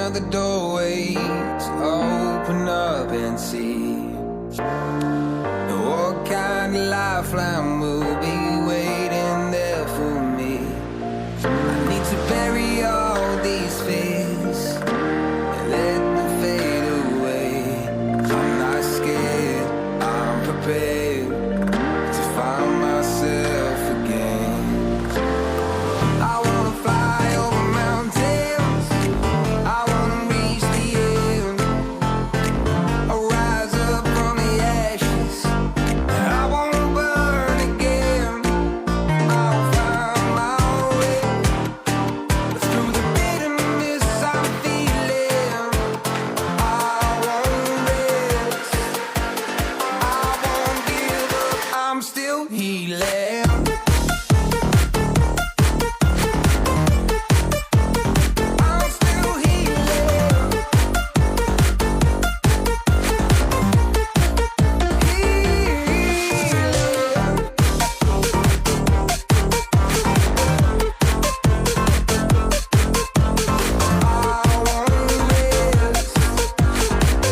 of the doorways open up and see what kind of lifeline will be waiting there for me. I need to bury all these fears and let them fade away. I'm not scared, I'm prepared to find myself again. I wanna fly over mountains, I wanna reach the end. I'll rise up from the ashes, I wanna burn again. I'll find my way through the bitterness I'm feeling. I won't rest, I won't give up, I'm still healing. I'm still healing.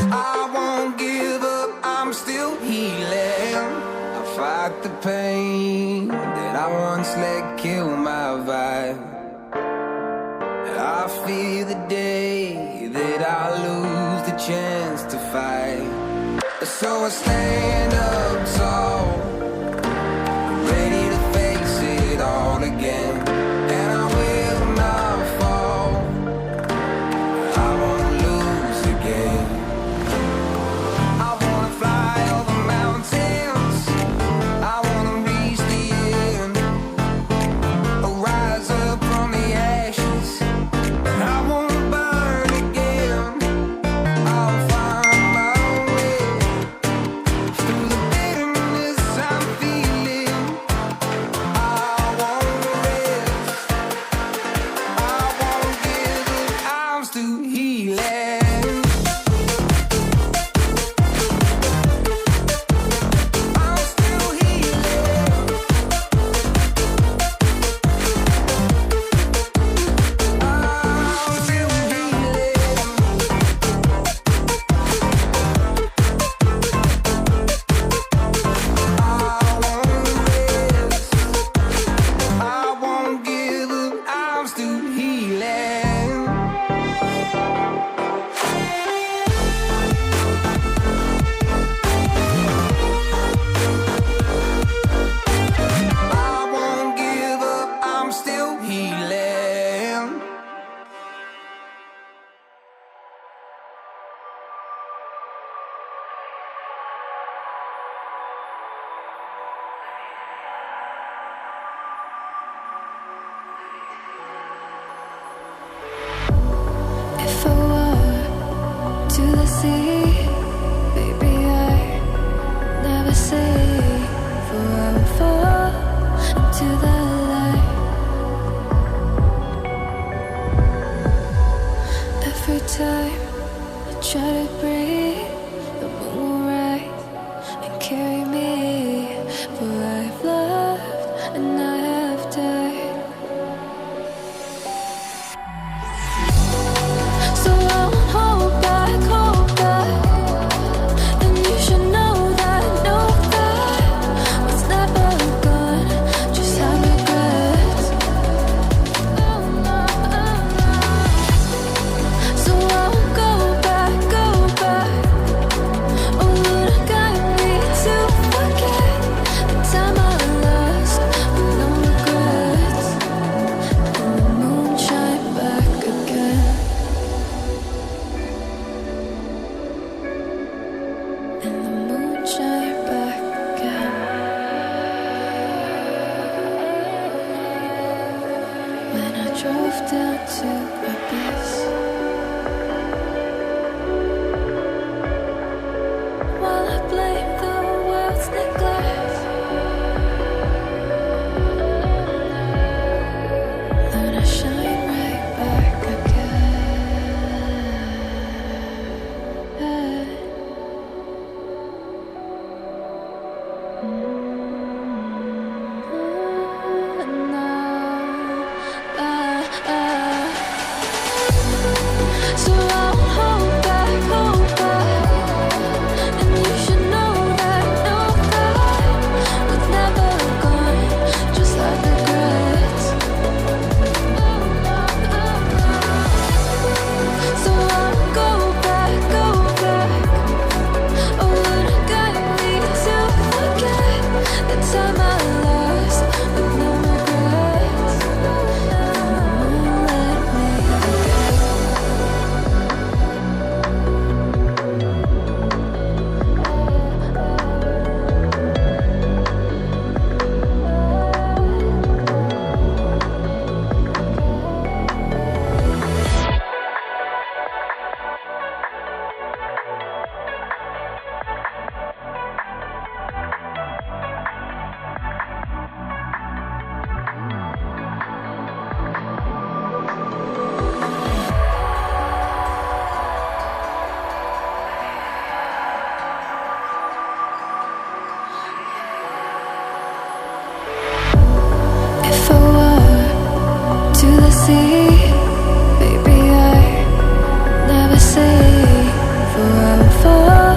I won't give up, I'm still healing. I fight the pain that I once let kill my vibe. I fear the day that I lose the chance to fight. So I stand up tall, ready to face it all again. And I will not fall, I won't lose again. I wanna fly over mountains, I wanna reach the end. I'll rise up from the ashes, I won't burn again. I'll find my way through the bitterness I'm feeling. I won't rest, I won't give up, I'm still healing. I'm still healing. I'm still healing. I won't rest, I won't give up, I'm still healing. I won't give up, I'm still healing. If I were to the sea, baby, I never say, for I will fall into the light. Every time I try to breathe, the moon will rise and carry me, for I have loved and I have died. So I won't hold back, and you should know that what's never gone just have regrets. So I won't go back. Oh, Lord, guide me to forget the time I lost with no regrets, and the moon shine back again. And the moon shine back again. When I drove down to Abyss, while I blame the world's neglect, then I shine right back again. time I lost with no regrets. Won't let me if I were to the sea, baby, I never say, for I will fall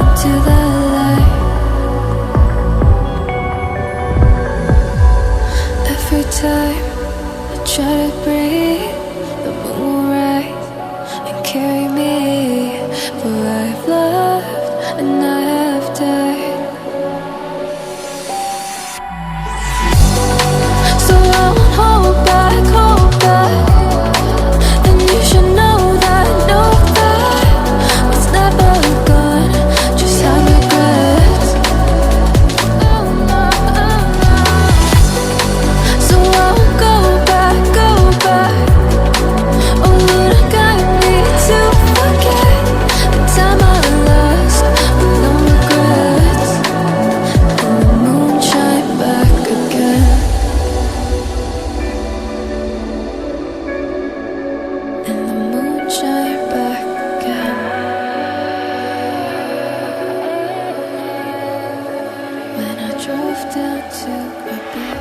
into the light. Every time I try to breathe, the moon will rise and carry me, for I have loved and I have died. So I won't hold back, and you should know that what's never gone, just have regrets. So I won't go back, oh Lord, guide me to forget the time I lost with no regrets, and the moon shine back again. And the moon shine back again. When I drove down to a beach.